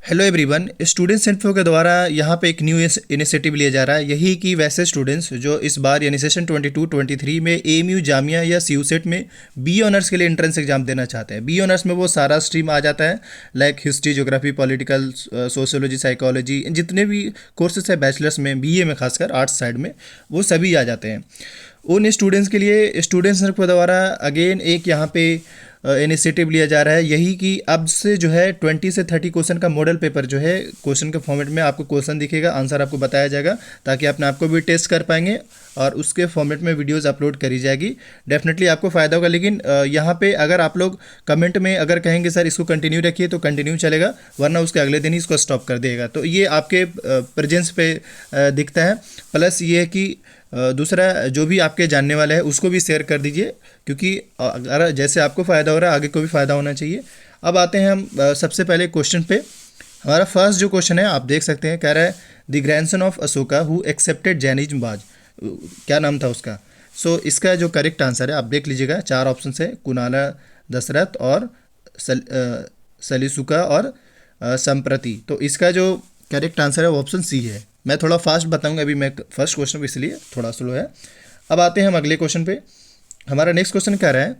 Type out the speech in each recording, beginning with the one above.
Hello everyone, students info के द्वारा यहाँ पे एक न्यू इनिशिएटिव लिया जा रहा है। यही कि वैसे स्टूडेंट्स जो इस बार यानी सेशन 22-23 में एएमयू जामिया या सीयूसेट में बी ऑनर्स के लिए एंट्रेंस एग्जाम देना चाहते हैं। बी ऑनर्स में वो सारा स्ट्रीम आ जाता है, like history, geography, political, sociology, psychology, जितने भी कोर्सेज है बैचलर्स में, बीए में, खासकर आर्ट्स साइड में वो सभी आ जाते हैं। उन स्टूडेंट्स के लिए स्टूडेंट्स के द्वारा अगेन एक यहाँ पे इनिशिएटिव लिया जा रहा है, यही कि अब से जो है 20 से 30 क्वेश्चन का मॉडल पेपर जो है क्वेश्चन के फॉर्मेट में आपको क्वेश्चन दिखेगा, आंसर आपको बताया जाएगा, ताकि अपने आप को भी टेस्ट कर पाएंगे और उसके फॉर्मेट में वीडियोस अपलोड करी जाएगी। डेफिनेटली आपको फ़ायदा होगा। लेकिन यहाँ पे अगर आप लोग कमेंट में अगर कहेंगे सर इसको कंटिन्यू रखिए तो कंटिन्यू चलेगा, वरना उसके अगले दिन ही इसको स्टॉप कर देगा। तो ये आपके प्रेजेंस पे दिखता है। प्लस ये है कि दूसरा जो भी आपके जानने वाला है उसको भी शेयर कर दीजिए, क्योंकि अगर जैसे आपको फ़ायदा हो रहा है आगे को भी फ़ायदा होना चाहिए। अब आते हैं हम सबसे पहले क्वेश्चन पे। हमारा फर्स्ट जो क्वेश्चन है आप देख सकते हैं, कह रहा है the grandson of Ashoka who accepted Jainism was, क्या नाम था उसका। सो इसका जो करेक्ट आंसर है आप देख लीजिएगा, 4 ऑप्शन है, कुनाला, दशरथ और सलीसुका और संप्रति। तो इसका जो करेक्ट आंसर है वो ऑप्शन सी है। मैं थोड़ा फास्ट बताऊंगा, अभी मैं फर्स्ट क्वेश्चन पे इसलिए थोड़ा स्लो है। अब आते हैं हम अगले क्वेश्चन पे। हमारा नेक्स्ट क्वेश्चन कह रहा है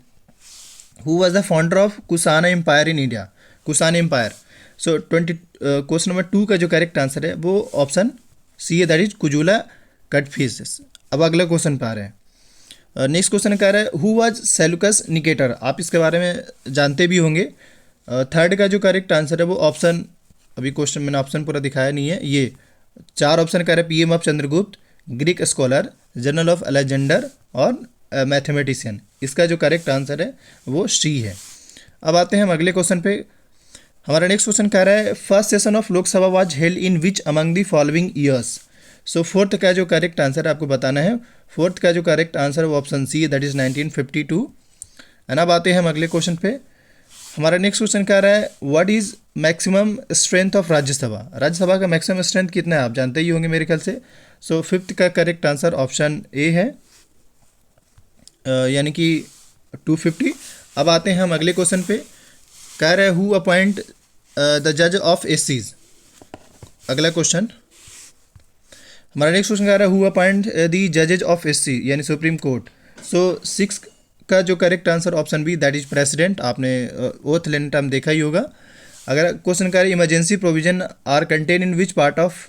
who was the founder of Kushana empire in India. Kushana empire. So question number 2 का जो करेक्ट आंसर है वो ऑप्शन सी है, दैट इज कुजुला कटफिश। अब अगला क्वेश्चन पे आ रहे हैं। नेक्स्ट क्वेश्चन कह रहा है हु वाज सेलुकस निकेटर। आप इसके बारे में जानते भी होंगे। थर्ड का जो करेक्ट आंसर है वो ऑप्शन, अभी क्वेश्चन मैंने ऑप्शन पूरा दिखाया नहीं है, ये 4 ऑप्शन कह रहे हैं PM of Chandragupta, Greek scholar, general of Alexander और मैथमेटिशियन। इसका जो करेक्ट आंसर है वो सी है। अब आते हैं हम अगले क्वेश्चन पे। हमारा नेक्स्ट क्वेश्चन कह रहा है first session of Lok Sabha was held in which among the following years. So fourth का जो करेक्ट आंसर है आपको बताना है। फोर्थ का जो करेक्ट आंसर है वो ऑप्शन सी है, दैट इज 1952। एंड अब आते हैं हम अगले क्वेश्चन पे। हमारा नेक्स्ट क्वेश्चन कह रहा है what is maximum strength of Rajya Sabha. Rajya Sabha का मैक्सिमम स्ट्रेंथ कितना है आप जानते ही होंगे मेरे ख्याल से। सो फिफ्थ का करेक्ट आंसर ऑप्शन ए है, यानी कि 250। अब आते हैं हम अगले क्वेश्चन पे। कह रहे हैं हु अपॉइंट द जज ऑफ एससीज। अगला क्वेश्चन, हमारा नेक्स्ट क्वेश्चन कह रहा है who appoint the जजेज of SC यानी सुप्रीम कोर्ट। सो 6 का जो correct answer option B, that is president. आपने ओथ लेने टाइम देखा ही होगा। अगर क्वेश्चन कह रहे emergency provision are contain in which part of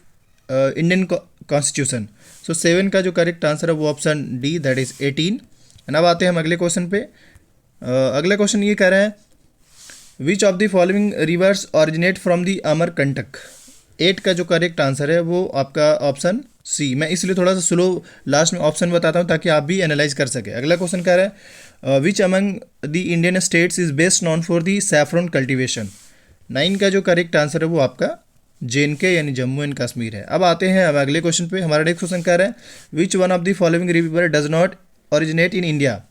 Indian constitution. सो 7 का जो करेक्ट आंसर है वो option D, that is 18। And अब आते हैं हम अगले क्वेश्चन पे। अगला क्वेश्चन ये कह रहा है which of the following rivers originate from the Amarkantak. 8 का जो करेक्ट आंसर है वो आपका ऑप्शन सी। मैं इसलिए थोड़ा सा स्लो लास्ट में ऑप्शन बताता हूँ ताकि आप भी एनालाइज कर सके। अगला क्वेश्चन कह रहा है which among the Indian states is best non for the saffron cultivation. 9 का जो करेक्ट आंसर है वो आपका JNK यानी जम्मू एंड कश्मीर है। अब आते हैं अब अगले क्वेश्चन पे। हमारा नेक्स्ट क्वेश्चन कह रहा है which one of the following river does not originate in India.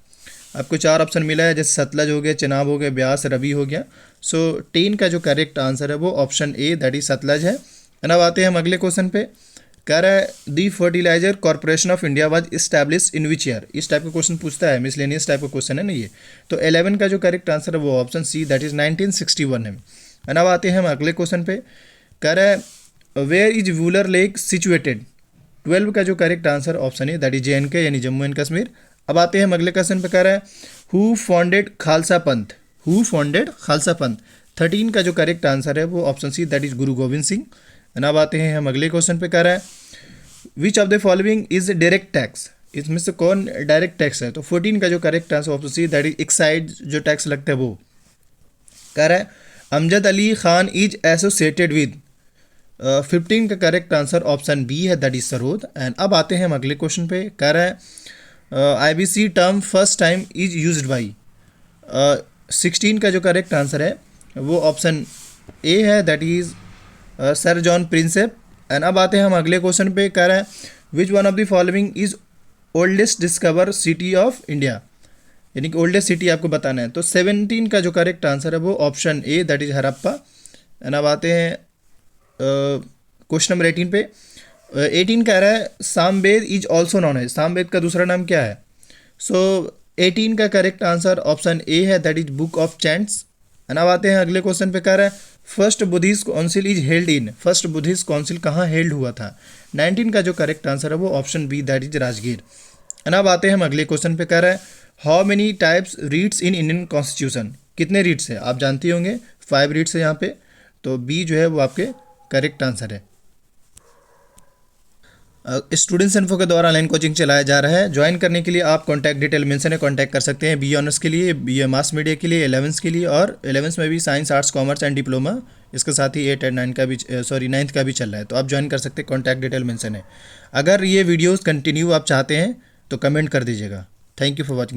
आपको 4 ऑप्शन मिला है, जैसे सतलज हो गया, चेनाब हो गया, ब्यास, रवि हो गया। सो 10 का जो करेक्ट आंसर है वो option A, that is Sutlej है। एंड अब आते हैं हम अगले क्वेश्चन पे। कह रहा है the fertiliser corporation of India was establish in which year. इस टाइप का क्वेश्चन पूछता है, मिसलेनियस टाइप का क्वेश्चन है ना ये। तो 11 का जो करेक्ट आंसर है वो ऑप्शन सी, दैट इज 1961 है। एंड अब आते हैं हम अगले क्वेश्चन पे। कह रहा है where is Wular lake situated. 12 का जो करेक्ट आंसर ऑप्शन है, दैट इज JNK यानी जम्मू एंड कश्मीर। अब आते हैं हम अगले क्वेश्चन पे। कह रहा है हु फाउंडेड खालसा पंथ। हु फाउंडेड खालसा पंथ। 13 का जो करेक्ट आंसर है वो option C, that is Guru Govind Singh. And अब आते हैं हम अगले क्वेश्चन पे। कह रहा है which of the following is direct tax. इसमें से कौन डायरेक्ट टैक्स है। तो 14 का जो correct answer option C, that is excise जो टैक्स लगता है वो। कह रहा है Amjad Ali Khan is associated with. 15 का करेक्ट आंसर ऑप्शन बी है, दैट इज सरोद। एंड अब आते हैं हम अगले क्वेश्चन पे। कह रहा है IBC term first time is used by. 16 का जो करेक्ट आंसर है वो ऑप्शन ए है, that is sir John Prinsep. And अब आते हैं हम अगले क्वेश्चन पे। कह रहा है which one of the following is oldest discover city of India, यानी कि ओल्डेस्ट सिटी आपको बताना है। तो 17 का जो करेक्ट आंसर है वो option A, that is Harappa. And अब आते हैं क्वेश्चन नंबर 18 पे। 18 कह रहा है सामवेद इज ऑल्सो नॉन है। सामवेद का दूसरा नाम क्या है। सो 18 का करेक्ट आंसर ऑप्शन ए है, that is book of chants. And अब आते हैं अगले क्वेश्चन पे। कह रहा है first Buddhist council is held in, first Buddhist council कहाँ हेल्ड हुआ था? 19 का जो करेक्ट आंसर है वो option B, that is Rajgir. And अब आते हैं हम अगले क्वेश्चन पे। कह रहा है how many types reads in Indian constitution, कितने रीड्स है? आप जानते होंगे 5 रीड्स है यहाँ पे, तो बी जो है वो आपके करेक्ट आंसर है। स्टूडेंट्स इन्फो के द्वारा ऑनलाइन कोचिंग चलाया जा रहा है। ज्वाइन करने के लिए आप कॉन्टैक्ट डिटेल मेंशन है, कॉन्टैक्ट कर सकते हैं। BA ऑनर्स के लिए, BA मास मीडिया के लिए, 11th के लिए, और 11th में भी science, arts, commerce and diploma, इसके साथ ही 8 एंड 9 का भी, 9th का भी चल रहा है, तो आप ज्वाइन कर सकते हैं। कॉन्टैक्ट डिटेल मेंशन है। अगर ये वीडियोज़ कंटिन्यू आप चाहते हैं तो कमेंट कर दीजिएगा। Thank you for watching.